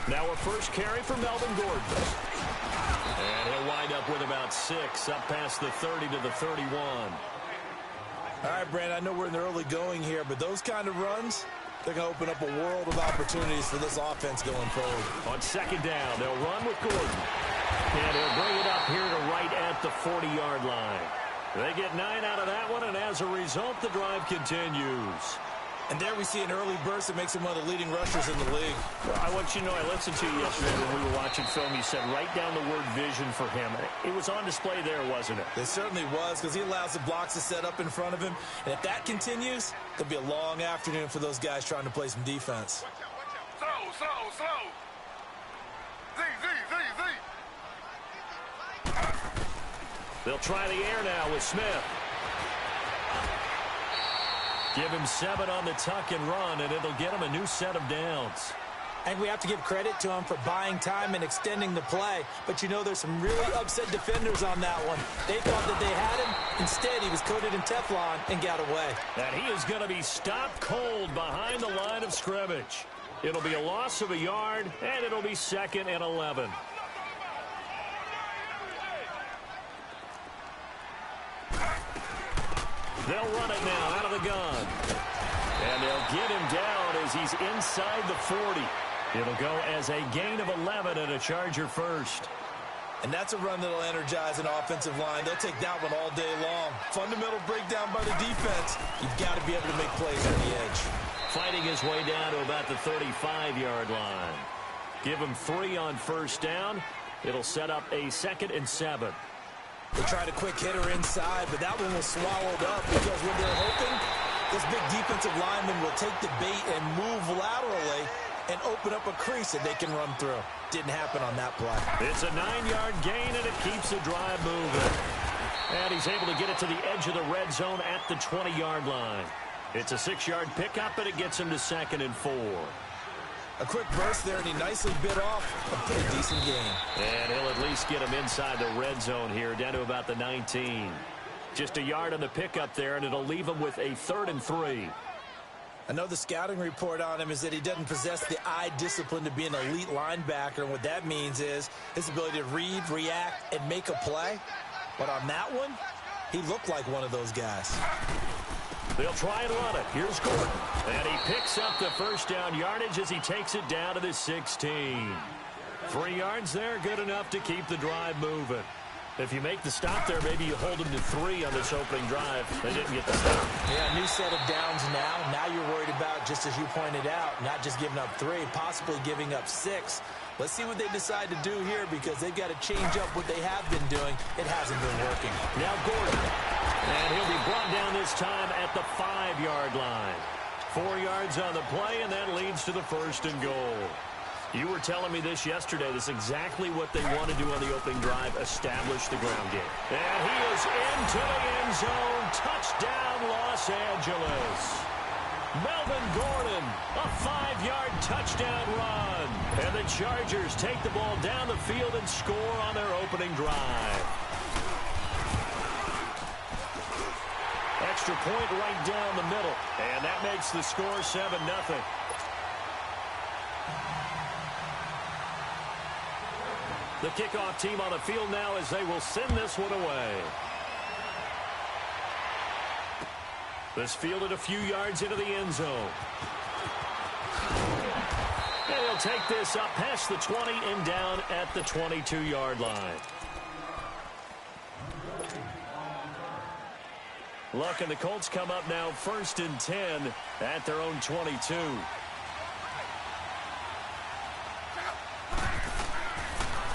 Now a first carry for Melvin Gordon. And he'll wind up with about 6, up past the 30 to the 31. All right, Brandon, I know we're in the early going here, but those kind of runs, they're going to open up a world of opportunities for this offense going forward. On second down, they'll run with Gordon. And he'll bring it up here to right at the 40-yard line. They get 9 out of that one, and as a result, the drive continues. And there we see an early burst that makes him one of the leading rushers in the league. Well, I want you to know, I listened to you yesterday when we were watching film. You said write down the word vision for him. It was on display there, wasn't it? It certainly was, because he allows the blocks to set up in front of him. And if that continues, it'll be a long afternoon for those guys trying to play some defense. Slow. They'll try the air now with Smith. Give him 7 on the tuck and run, and it'll get him a new set of downs. And we have to give credit to him for buying time and extending the play. But, you know, there's some really upset defenders on that one. They thought that they had him. Instead, he was coated in Teflon and got away. And he is going to be stopped cold behind the line of scrimmage. It'll be a loss of a yard, and it'll be 2nd and 11. They'll run it now out of the gun. And they'll get him down as he's inside the 40. It'll go as a gain of 11 and a Charger first. And that's a run that'll energize an offensive line. They'll take that one all day long. Fundamental breakdown by the defense. You've got to be able to make plays on the edge. Fighting his way down to about the 35-yard line. Give him 3 on first down. It'll set up a 2nd and 7. They tried a quick hitter inside, but that one was swallowed up because when they're hoping, this big defensive lineman will take the bait and move laterally and open up a crease that they can run through. Didn't happen on that play. It's a 9-yard gain, and it keeps the drive moving. And he's able to get it to the edge of the red zone at the 20-yard line. It's a 6-yard pickup, and it gets him to 2nd and 4. A quick burst there, and he nicely bit off a pretty decent gain. And he'll at least get him inside the red zone here, down to about the 19. Just a yard on the pickup there, and it'll leave him with a 3rd and 3. I know the scouting report on him is that he doesn't possess the eye discipline to be an elite linebacker, and what that means is his ability to read, react, and make a play. But on that one, he looked like one of those guys. They'll try and run it. Here's Gordon. And he picks up the first down yardage as he takes it down to the 16. 3 yards there, good enough to keep the drive moving. If you make the stop there, maybe you hold them to 3 on this opening drive. They didn't get the stop. Yeah, new set of downs now. Now you're worried about, just as you pointed out, not just giving up 3, possibly giving up 6. Let's see what they decide to do here because they've got to change up what they have been doing. It hasn't been working. Now Gordon. And he'll be brought down this time at the 5-yard line. 4 yards on the play, and that leads to the 1st and goal. You were telling me this yesterday. This is exactly what they want to do on the opening drive, establish the ground game. And he is into the end zone. Touchdown, Los Angeles. Melvin Gordon, a 5-yard touchdown run. And the Chargers take the ball down the field and score on their opening drive. Extra point right down the middle. And that makes the score 7-0. The kickoff team on the field now as they will send this one away. This fielded a few yards into the end zone. And he'll take this up past the 20 and down at the 22-yard line. Look, and the Colts come up now 1st and 10 at their own 22.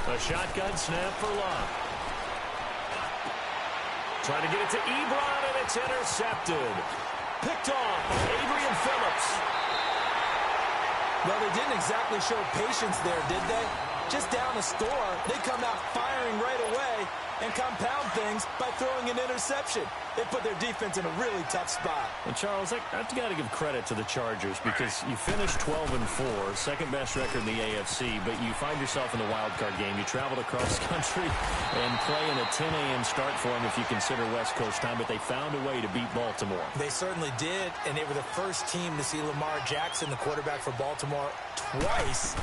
A shotgun snap for Locke. Trying to get it to Ebron, and it's intercepted. Picked off by Adrian Phillips. Well, they didn't exactly show patience there, did they? Just down a score, they come out firing right away, and compound things by throwing an interception. They put their defense in a really tough spot. Well, Charles, I've got to give credit to the Chargers because you finished 12-4, second best record in the AFC, but you find yourself in the wild card game. You traveled across country and play in a 10 a.m. start for them if you consider West Coast time, but they found a way to beat Baltimore. They certainly did, and they were the first team to see Lamar Jackson, the quarterback for Baltimore, twice,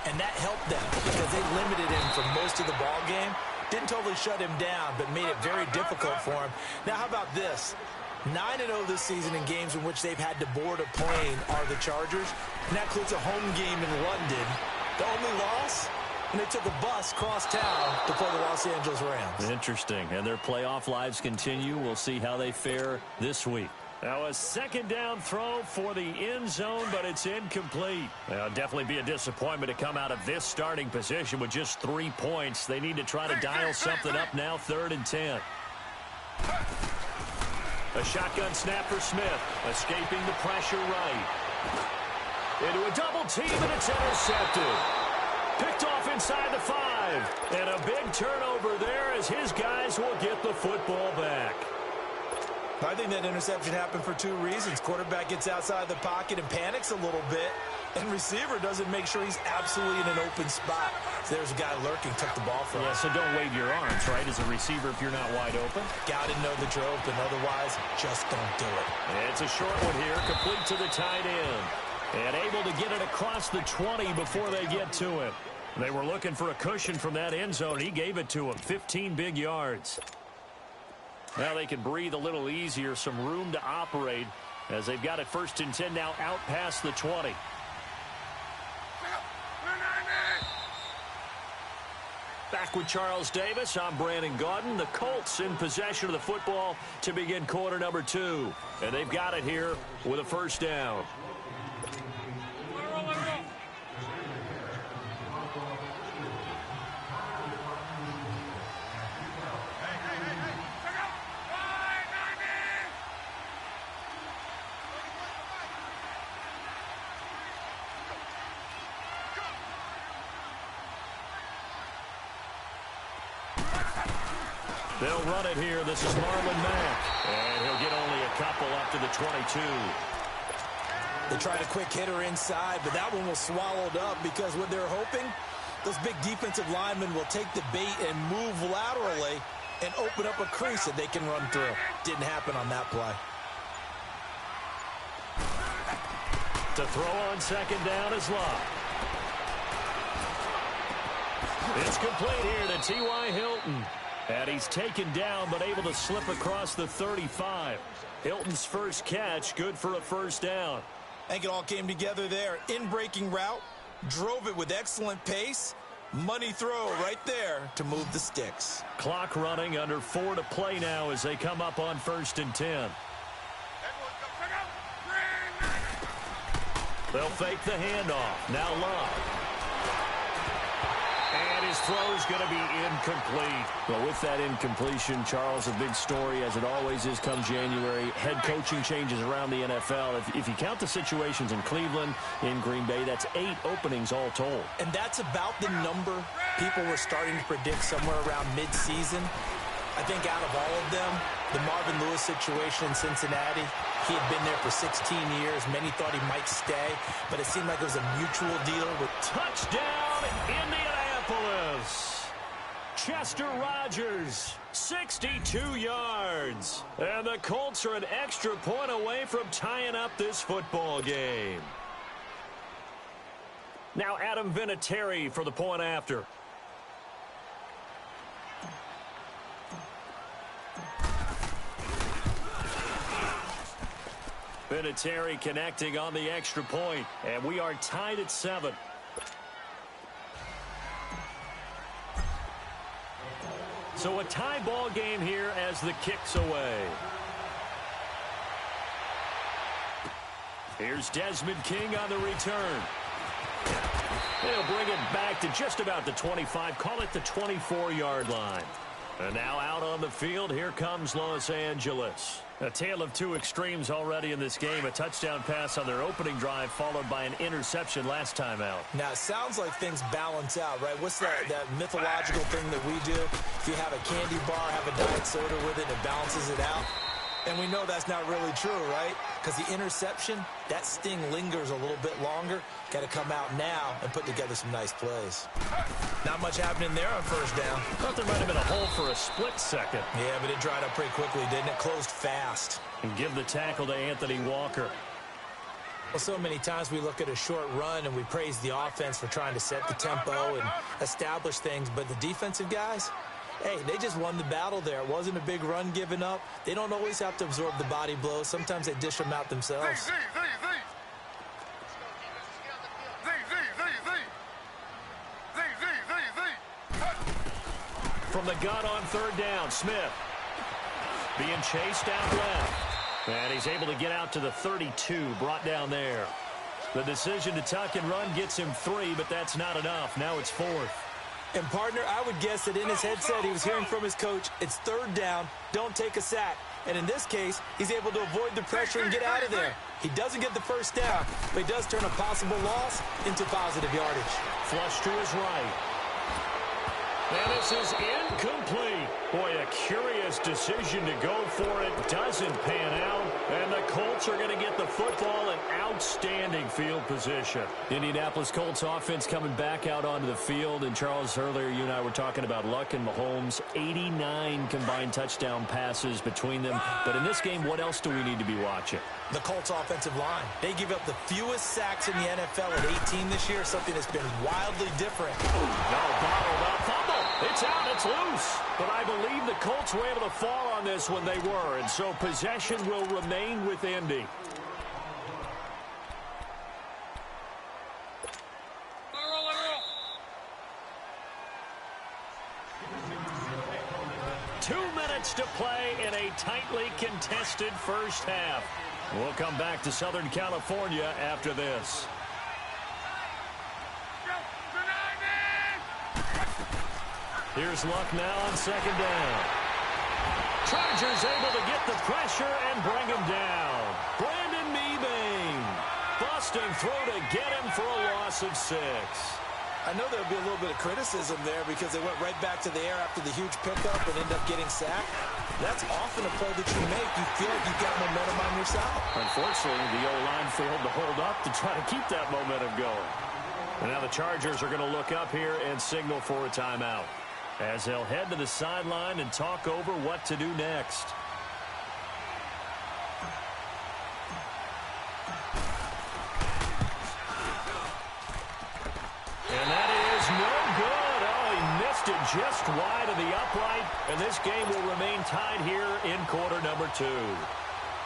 and that helped them because they limited him for most of the ball game. Didn't totally shut him down, but made it very difficult for him. Now, how about this? 9-0 this season in games in which they've had to board a plane are the Chargers, and that includes a home game in London. The only loss? And they took a bus cross town to play the Los Angeles Rams. Interesting, and their playoff lives continue. We'll see how they fare this week. Now a second down throw for the end zone, but it's incomplete. It'll definitely be a disappointment to come out of this starting position with just 3 points. They need to try to dial something up now, 3rd and 10. A shotgun snap for Smith, escaping the pressure right. Into a double team, and it's intercepted. Picked off inside the 5. And a big turnover there as his guys will get the football back. I think that interception happened for 2 reasons. Quarterback gets outside the pocket and panics a little bit, and receiver doesn't make sure he's absolutely in an open spot. So there's a guy lurking, took the ball from him. Yeah, so don't wave your arms, right, as a receiver if you're not wide open. Got to know that you're open, otherwise just don't do it. It's a short one here, complete to the tight end. And able to get it across the 20 before they get to him. They were looking for a cushion from that end zone. He gave it to him, 15 big yards. Now they can breathe a little easier, some room to operate as they've got it 1st and 10 now out past the 20. Back with Charles Davis, I'm Brandon Gaudin. The Colts in possession of the football to begin quarter number 2. And they've got it here with a 1st down. They'll run it here. This is Marlon Mack. And he'll get only a couple up to the 22. They tried a quick hitter inside, but that one was swallowed up because what they're hoping, those big defensive linemen will take the bait and move laterally and open up a crease that they can run through. Didn't happen on that play. To throw on 2nd down is Locke. It's complete here to T.Y. Hilton. And he's taken down, but able to slip across the 35. Hilton's first catch, good for a 1st down. I think it all came together there. In-breaking route, drove it with excellent pace. Money throw right there to move the sticks. Clock running, under 4 to play now as they come up on 1st and 10. They'll fake the handoff. Now Locke. And his throw's going to be incomplete. Well, with that incompletion, Charles, a big story, as it always is come January. Head coaching changes around the NFL. If you count the situations in Cleveland, in Green Bay, that's 8 openings all told. And that's about the number people were starting to predict somewhere around mid-season. I think out of all of them, the Marvin Lewis situation in Cincinnati, he had been there for 16 years. Many thought he might stay, but it seemed like it was a mutual deal. With touchdown, Indianapolis. Chester Rogers, 62 yards. And the Colts are an extra point away from tying up this football game. Now Adam Vinatieri for the point after. Vinatieri connecting on the extra point, and we are tied at 7. So a tie ball game here as the kick's away. Here's Desmond King on the return. They'll bring it back to just about the 25, call it the 24-yard line. And now out on the field, here comes Los Angeles. A tale of two extremes already in this game. A touchdown pass on their opening drive followed by an interception last time out. Now, it sounds like things balance out, right? What's that mythological thing that we do? If you have a candy bar, have a diet soda with it, it balances it out. And we know that's not really true, right? Because the interception, that sting lingers a little bit longer. Got to come out now and put together some nice plays. Not much happening there on first down. Thought there might have been a hole for a split second. Yeah, but it dried up pretty quickly, didn't it? Closed fast. And give the tackle to Anthony Walker. Well, so many times we look at a short run and we praise the offense for trying to set the tempo and establish things, but the defensive guys, hey, they just won the battle there. It wasn't a big run given up. They don't always have to absorb the body blows. Sometimes they dish them out themselves. From the gun on third down, Smith being chased out left. And he's able to get out to the 32, brought down there. The decision to tuck and run gets him 3, but that's not enough. Now it's 4th. And, partner, I would guess that in his headset he was hearing from his coach, it's third down, don't take a sack. And in this case, he's able to avoid the pressure and get out of there. He doesn't get the first down, but he does turn a possible loss into positive yardage. Flush to his right. And this is incomplete. Boy, a curious decision to go for it. Doesn't pan out. And the Colts are going to get the football in outstanding field position. Indianapolis Colts offense coming back out onto the field. And Charles, earlier you and I were talking about Luck and Mahomes. 89 combined touchdown passes between them. But in this game, what else do we need to be watching? The Colts offensive line. They give up the fewest sacks in the NFL at 18 this year, something that's been wildly different. No, bottled up fumble. It's out, it's loose. But I believe the Colts were able to fall on this when they were, and so possession will remain with Indy. Two minutes to play in a tightly contested first half. We'll come back to Southern California after this. Here's Luck now on second down. Chargers able to get the pressure and bring him down. Brandon Mebane. Busting through to get him for a loss of 6. I know there'll be a little bit of criticism there because they went right back to the air after the huge pickup and end up getting sacked. That's often a play that you make. You feel like you've got momentum on your side. Unfortunately, the O-line failed to hold up to try to keep that momentum going. And now the Chargers are going to look up here and signal for a timeout, as they'll head to the sideline and talk over what to do next. And that is no good. Oh, he missed it just wide of the upright. And this game will remain tied here in quarter number 2.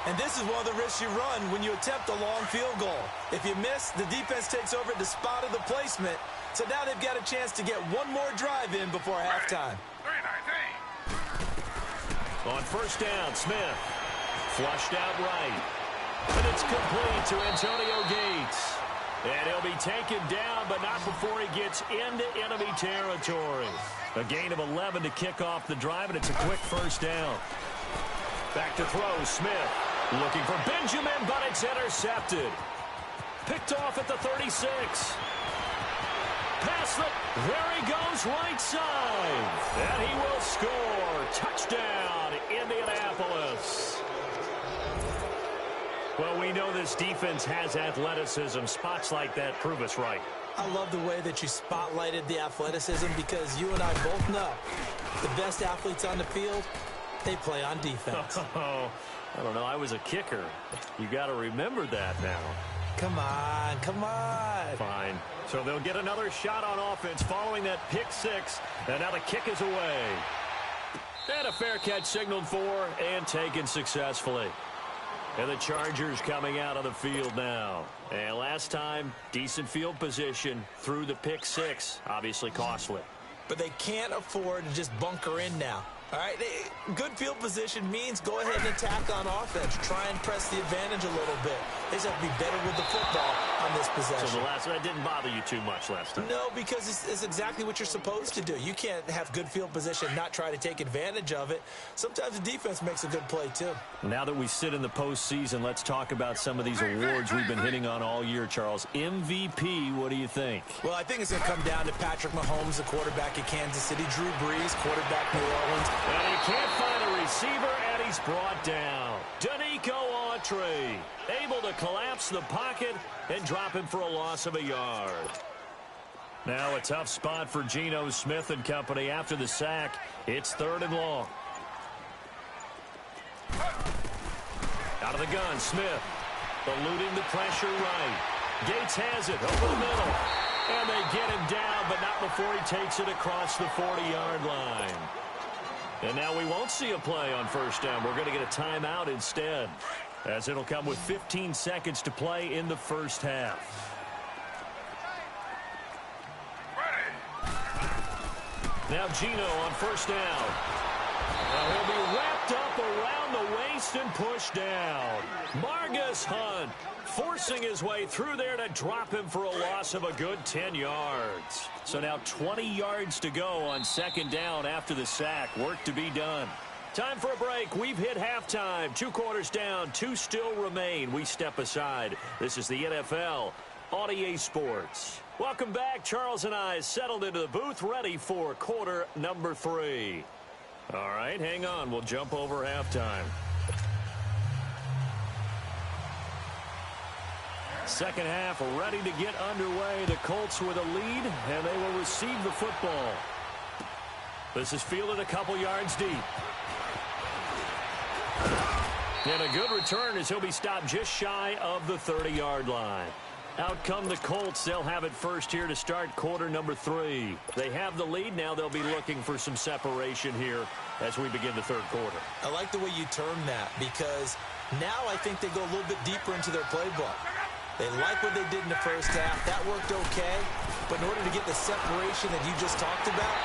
And this is one of the risks you run when you attempt a long field goal. If you miss, the defense takes over at the spot of the placement. So now they've got a chance to get one more drive in before halftime. On first down, Smith. Flushed out right. And it's complete to Antonio Gates. And he'll be taken down, but not before he gets into enemy territory. A gain of 11 to kick off the drive, and it's a quick first down. Back to throw, Smith. Looking for Benjamin, but it's intercepted. Picked off at the 36. Pass it. There he goes, right side. And he will score. Touchdown, Indianapolis. Well, we know this defense has athleticism. Spots like that prove us right. I love the way that you spotlighted the athleticism because you and I both know the best athletes on the field, they play on defense. Oh, I don't know. I was a kicker. You got to remember that now. Come on, come on. Fine. So they'll get another shot on offense following that pick 6. And now the kick is away. And a fair catch signaled for and taken successfully. And the Chargers coming out on the field now. And last time, decent field position through the pick 6. Obviously costly. But they can't afford to just bunker in now. All right, good field position means go ahead and attack on offense. Try and press the advantage a little bit. They just have to be better with the football on this possession. So the last one, that didn't bother you too much last time? No, because it's exactly what you're supposed to do. You can't have good field position, not try to take advantage of it. Sometimes the defense makes a good play, too. Now that we sit in the postseason, let's talk about some of these awards we've been hitting on all year, Charles. MVP, what do you think? Well, I think it's going to come down to Patrick Mahomes, the quarterback at Kansas City, Drew Brees, quarterback New Orleans. And he can't find a receiver, and he's brought down. Danico Autry, able to collapse the pocket and drop him for a loss of a yard. Now a tough spot for Geno Smith and company after the sack. It's 3rd and long. Out of the gun, Smith. Eluding the pressure right. Gates has it over the middle. And they get him down, but not before he takes it across the 40-yard line. And now we won't see a play on 1st down. We're going to get a timeout instead, as it'll come with 15 seconds to play in the 1st half. Now Geno on 1st down. Now he'll be wrapped up around the waist and pushed down. Margus Hunt forcing his way through there to drop him for a loss of a good 10 yards. So now 20 yards to go on 2nd down after the sack. Work to be done. Time for a break. We've hit halftime. 2 quarters down. 2 still remain. We step aside. This is the NFL on EA Sports. Welcome back. Charles and I settled into the booth, ready for quarter number 3. All right, hang on. We'll jump over halftime. 2nd half ready to get underway. The Colts with a lead, and they will receive the football. This is fielded a couple yards deep. And a good return as he'll be stopped just shy of the 30-yard line. Out come the Colts. They'll have it first here to start quarter number 3. They have the lead. Now they'll be looking for some separation here as we begin the 3rd quarter. I like the way you term that, because now I think they go a little bit deeper into their playbook. They like what they did in the 1st half. That worked okay. But in order to get the separation that you just talked about,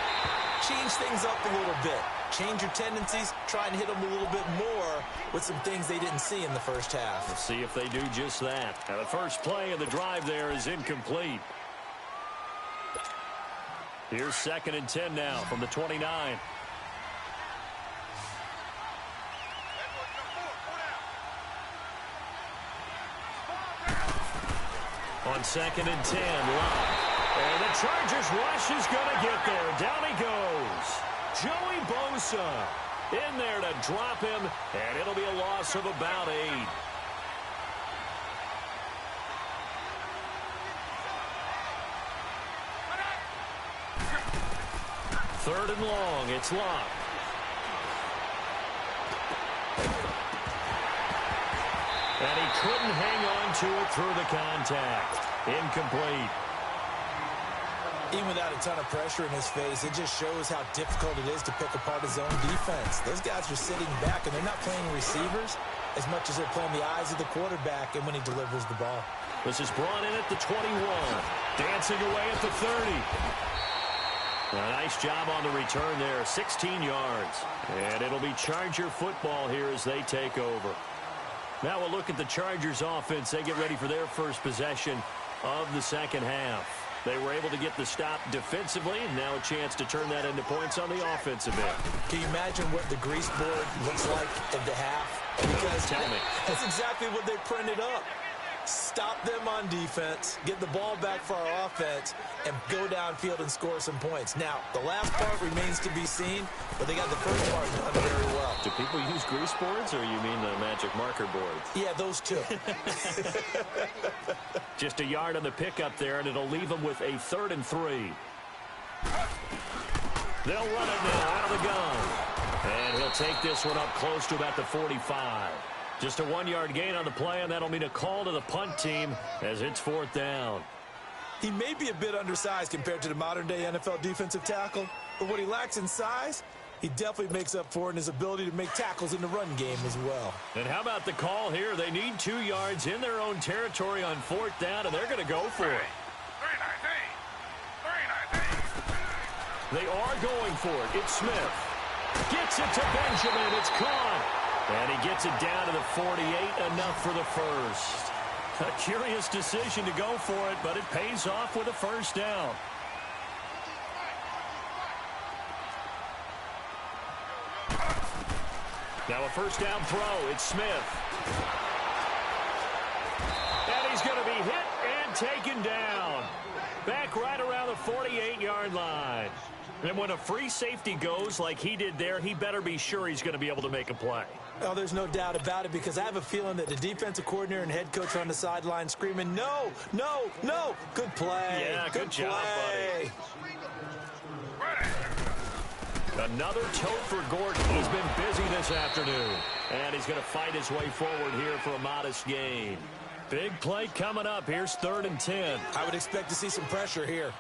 change things up a little bit. Change your tendencies. Try and hit them a little bit more with some things they didn't see in the 1st half. Let's see if they do just that. Now the first play of the drive there is incomplete. Here's 2nd and 10 now from the 29. On 2nd and 10, Locke. And the Chargers rush is going to get there. Down he goes. Joey Bosa in there to drop him, and it'll be a loss of about 8. Third and long, it's Locke. And he couldn't hang on to it through the contact. Incomplete. Even without a ton of pressure in his face, it just shows how difficult it is to pick apart his own defense. Those guys are sitting back, and they're not playing receivers as much as they're playing the eyes of the quarterback and when he delivers the ball. This is brought in at the 21. Dancing away at the 30. A nice job on the return there. 16 yards. And it'll be Charger football here as they take over. Now we'll look at the Chargers offense. They get ready for their first possession of the 2nd half. They were able to get the stop defensively, and now a chance to turn that into points on the offensive end. Can you imagine what the grease board looks like at the half? Because tell me. That's exactly what they printed up. Stop them on defense, get the ball back for our offense, and go downfield and score some points. Now, the last part remains to be seen, but they got the first part done very well. Do people use grease boards, or you mean the magic marker boards? Yeah, those two. Just a yard on the pickup there, and it'll leave them with a 3rd and 3. They'll run it now out of the gun. And he'll take this one up close to about the 45. Just a 1-yard gain on the play, and that'll mean a call to the punt team as it's 4th down. He may be a bit undersized compared to the modern-day NFL defensive tackle, but what he lacks in size, he definitely makes up for it in his ability to make tackles in the run game as well. And how about the call here? They need 2 yards in their own territory on 4th down, and they're going to go for it. 319. They are going for it. It's Smith. Gets it to Benjamin. It's caught. And he gets it down to the 48, enough for the first. A curious decision to go for it, but it pays off with a first down. Now a first down throw. It's Smith. And he's going to be hit and taken down. Back right around the 48-yard line. And when a free safety goes like he did there, he better be sure he's going to be able to make a play. Oh, there's no doubt about it, because I have a feeling that the defensive coordinator and head coach are on the sideline screaming, no, no, no. Good play. Yeah, good job, play. Buddy. Another tote for Gordon. He's been busy this afternoon. And he's going to fight his way forward here for a modest gain. Big play coming up. Here's 3rd and 10. I would expect to see some pressure here.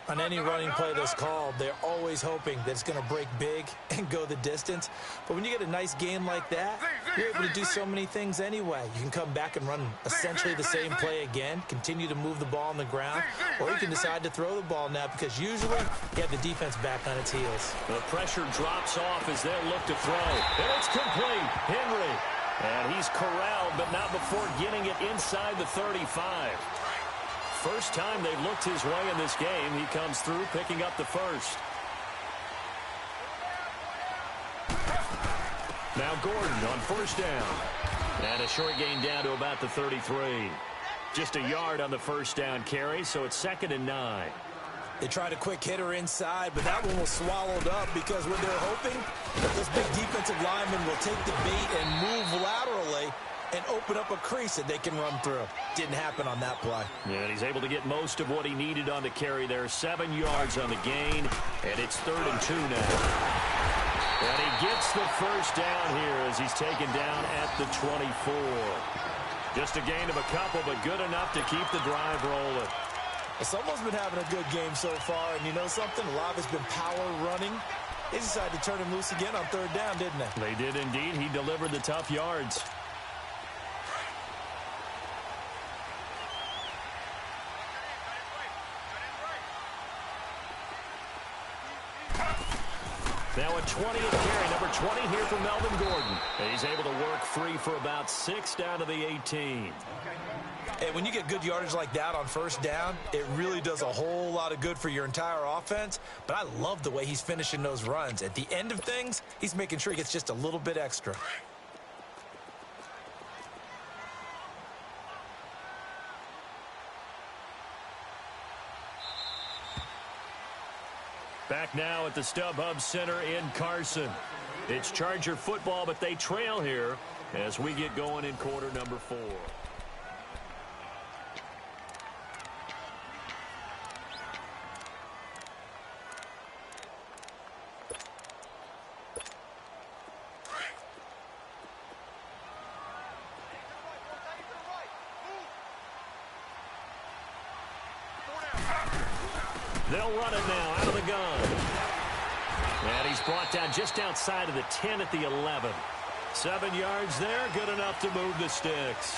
On any running play that's called, they're always hoping that it's going to break big and go the distance. But when you get a nice game like that, you're able to do so many things anyway. You can come back and run essentially the same play again, continue to move the ball on the ground, or you can decide to throw the ball now, because usually you have the defense back on its heels. The pressure drops off as they look to throw. And it's complete. Henry. And he's corralled, but not before getting it inside the 35. First time they've looked his way in this game. He comes through picking up the first. Now Gordon on first down. And a short gain down to about the 33. Just a yard on the first down carry, so it's 2nd and 9. They tried a quick hitter inside, but that one was swallowed up, because when they're hoping that this big defensive lineman will take the bait and move laterally and open up a crease that they can run through. Didn't happen on that play. Yeah, and he's able to get most of what he needed on the carry there. 7 yards on the gain, and it's 3rd and 2 now. And he gets the first down here as he's taken down at the 24. Just a gain of a couple, but good enough to keep the drive rolling. Well, someone's been having a good game so far, and you know something? A lot of it's been power running. They decided to turn him loose again on 3rd down, didn't they? They did indeed. He delivered the tough yards. Now a 20th carry, number 20 here for Melvin Gordon. And he's able to work free for about 6 down to the 18. And when you get good yardage like that on first down, it really does a whole lot of good for your entire offense. But I love the way he's finishing those runs. At the end of things, he's making sure he gets just a little bit extra. Back now at the StubHub Center in Carson. It's Charger football, but they trail here as we get going in quarter number 4. They'll run it now out of the gun. And he's brought down just outside of the 10 at the 11. 7 yards there, good enough to move the sticks.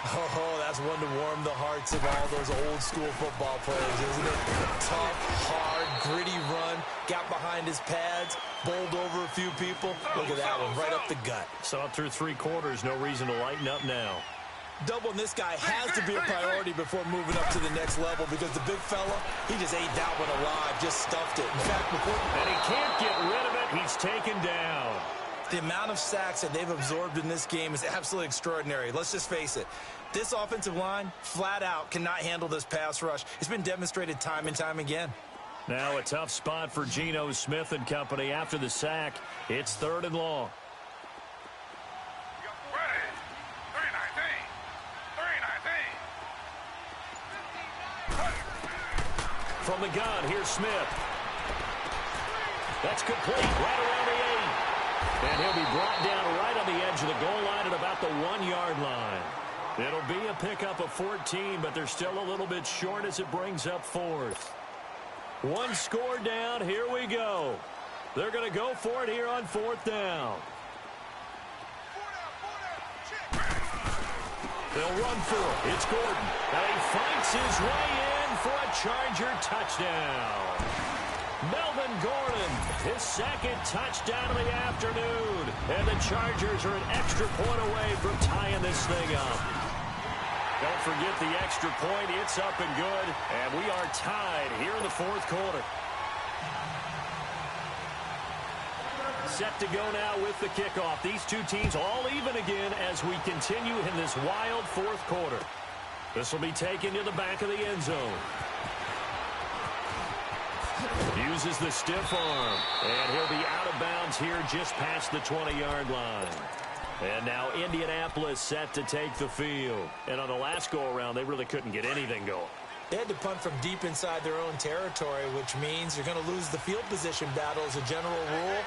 Oh, that's one to warm the hearts of all those old school football players, isn't it? Tough, hard, gritty run, got behind his pads, bowled over a few people. Look at that one, right up the gut. Saw it through 3 quarters, no reason to lighten up now. Doubling this guy has to be a priority before moving up to the next level, because the big fella, he just ate that one alive, just stuffed it. In fact, and he can't get rid of it. He's taken down. The amount of sacks that they've absorbed in this game is absolutely extraordinary. Let's just face it. This offensive line, flat out, cannot handle this pass rush. It's been demonstrated time and time again. Now a tough spot for Geno Smith and company after the sack. It's 3rd and long. From the gun, here's Smith. That's complete, right around the 8. And he'll be brought down right on the edge of the goal line at about the 1-yard line. It'll be a pickup of 14, but they're still a little bit short as it brings up 4th. 1 score down, here we go. They're going to go for it here on 4th down. They'll run for it. It's Gordon. And he fights his way in for a Charger touchdown. Melvin Gordon, his 2nd touchdown of the afternoon. And the Chargers are an extra point away from tying this thing up. Don't forget the extra point. It's up and good. And we are tied here in the fourth quarter. Set to go now with the kickoff. These two teams all even again as we continue in this wild fourth quarter. This will be taken to the back of the end zone. Uses the stiff arm. And he'll be out of bounds here just past the 20-yard line. And now Indianapolis set to take the field. And on the last go-around, they really couldn't get anything going. They had to punt from deep inside their own territory, which means you're going to lose the field position battle as a general rule.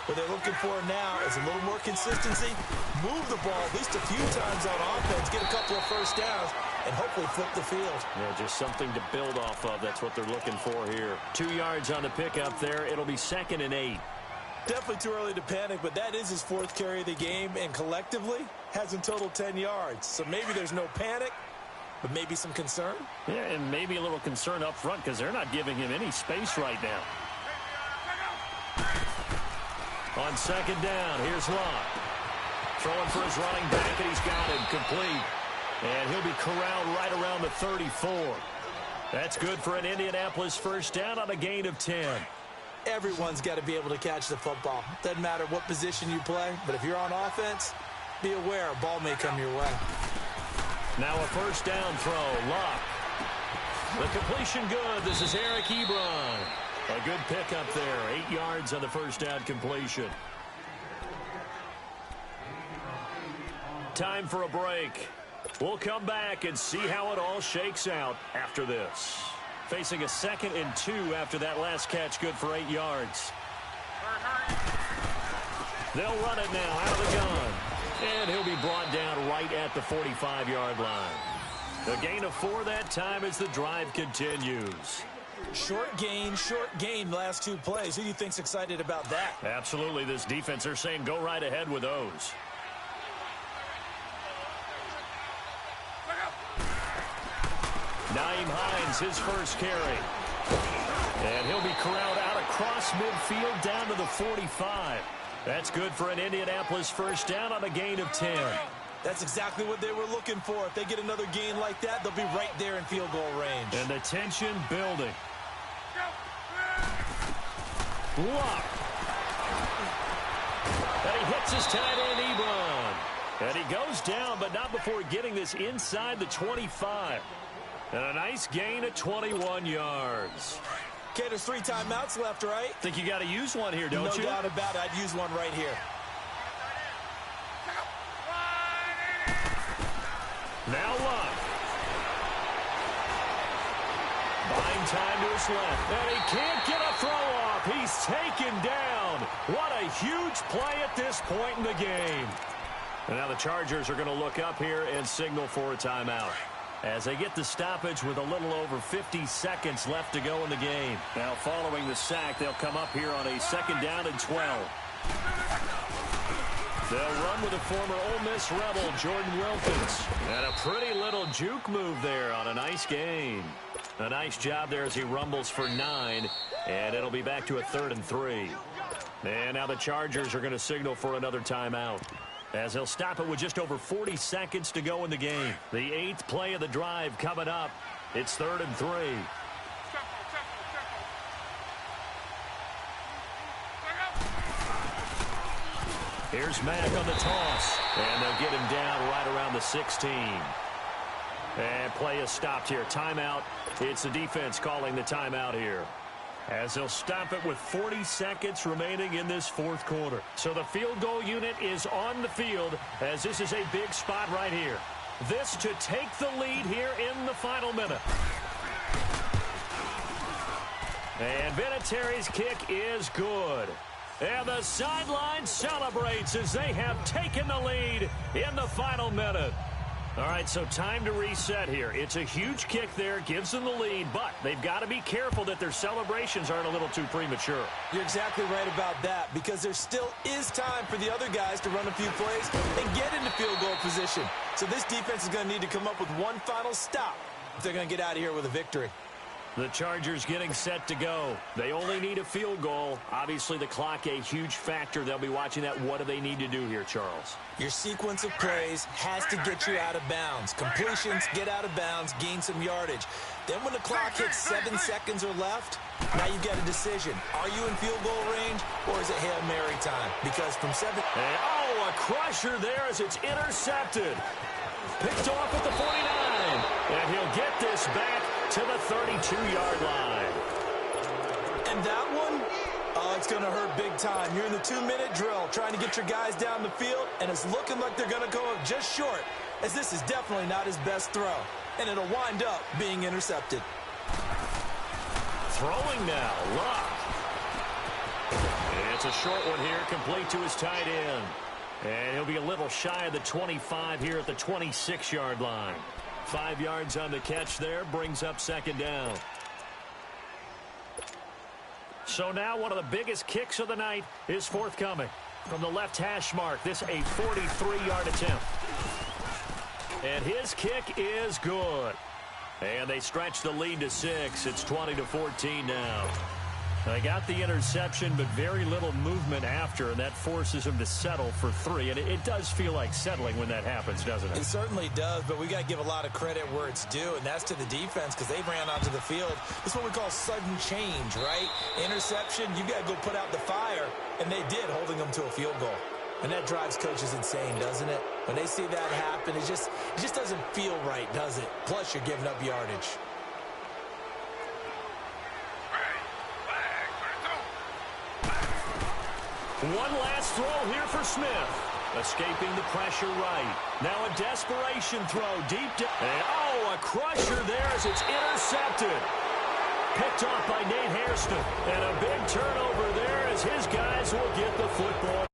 What they're looking for now is a little more consistency, move the ball at least a few times on offense, get a couple of first downs, and hopefully flip the field. Yeah, just something to build off of. That's what they're looking for here. 2 yards on the pickup there. It'll be 2nd and 8. Definitely too early to panic, but that is his 4th carry of the game, and collectively has in total 10 yards. So maybe there's no panic, but maybe some concern. Yeah, and maybe a little concern up front because they're not giving him any space right now. On 2nd down, here's Locke. Throwing for his running back, and he's got him complete. And he'll be corralled right around the 34. That's good for an Indianapolis first down on a gain of 10. Everyone's got to be able to catch the football. Doesn't matter what position you play, but if you're on offense, be aware a ball may come your way. Now a first down throw, Locke. The completion good. This is Eric Ebron. A good pickup there. 8 yards on the first down completion. Time for a break. We'll come back and see how it all shakes out after this. Facing a 2nd and 2 after that last catch, good for 8 yards. They'll run it now out of the gun. And he'll be brought down right at the 45-yard line. A gain of 4 that time as the drive continues. Short gain, last 2 plays. Who do you think's excited about that? Absolutely. This defense, they're saying go right ahead with those. Nyheim Hines, his first carry. And he'll be corralled out across midfield down to the 45. That's good for an Indianapolis first down on a gain of 10. That's exactly what they were looking for. If they get another gain like that, they'll be right there in field goal range. And the tension building. Locke. And he hits his tight end, Ebron. And he goes down, but not before getting this inside the 25. And a nice gain of 21 yards. Okay, there's 3 timeouts left, right? Think you got to use one here, don't you? No doubt about it. I'd use one right here. Now Locke. Buying time to his left. And he can't get a throw off. He's taken down. What a huge play at this point in the game. And now the Chargers are going to look up here and signal for a timeout as they get the stoppage with a little over 50 seconds left to go in the game. Now following the sack, they'll come up here on a 2nd down and 12. They'll run with the former Ole Miss Rebel, Jordan Wilkins. And a pretty little juke move there on a nice gain. A nice job there as he rumbles for 9. And it'll be back to a 3rd and 3. And now the Chargers are going to signal for another timeout, as he'll stop it with just over 40 seconds to go in the game. The 8th play of the drive coming up. It's 3rd and 3. Here's Mack on the toss. And they'll get him down right around the 16. And play is stopped here. Timeout. It's the defense calling the timeout here, as they'll stop it with 40 seconds remaining in this 4th quarter. So the field goal unit is on the field, as this is a big spot right here. This to take the lead here in the final minute. And Vinatieri's kick is good. And the sideline celebrates as they have taken the lead in the final minute. All right, so time to reset here. It's a huge kick there, gives them the lead, but they've got to be careful that their celebrations aren't a little too premature. You're exactly right about that, because there still is time for the other guys to run a few plays and get into field goal position. So this defense is going to need to come up with one final stop if they're going to get out of here with a victory. The Chargers getting set to go. They only need a field goal. Obviously, the clock a huge factor. They'll be watching that. What do they need to do here, Charles? Your sequence of plays has to get you out of bounds. Completions, get out of bounds, gain some yardage. Then when the clock hits 7 seconds or left, now you've got a decision. Are you in field goal range, or is it Hail Mary time? Because from 7... a crusher there as it's intercepted. Picked off at the 49. And he'll get this back to the 32-yard line. And that one, it's going to hurt big time. You're in the 2-minute drill trying to get your guys down the field, and it's looking like they're going to go just short, as this is definitely not his best throw. And it'll wind up being intercepted. Throwing now, Luck. And it's a short one here, complete to his tight end. And he'll be a little shy of the 25 here at the 26-yard line. 5 yards on the catch there, brings up second down. So now one of the biggest kicks of the night is forthcoming. From the left hash mark, this a 43-yard attempt. And his kick is good. And they stretch the lead to 6. It's 20-14 now. They got the interception, but very little movement after, and that forces him to settle for 3. And it does feel like settling when that happens, doesn't it? It certainly does, but we got to give a lot of credit where it's due, and that's to the defense because they ran onto the field. This is what we call sudden change, right? Interception, you got to go put out the fire, and they did, holding them to a field goal. And that drives coaches insane, doesn't it? When they see that happen, it just doesn't feel right, does it? Plus, you're giving up yardage. One last throw here for Smith. Escaping the pressure right. Now a desperation throw deep down. And, a crusher there as it's intercepted. Picked off by Nate Hairston. And a big turnover there as his guys will get the football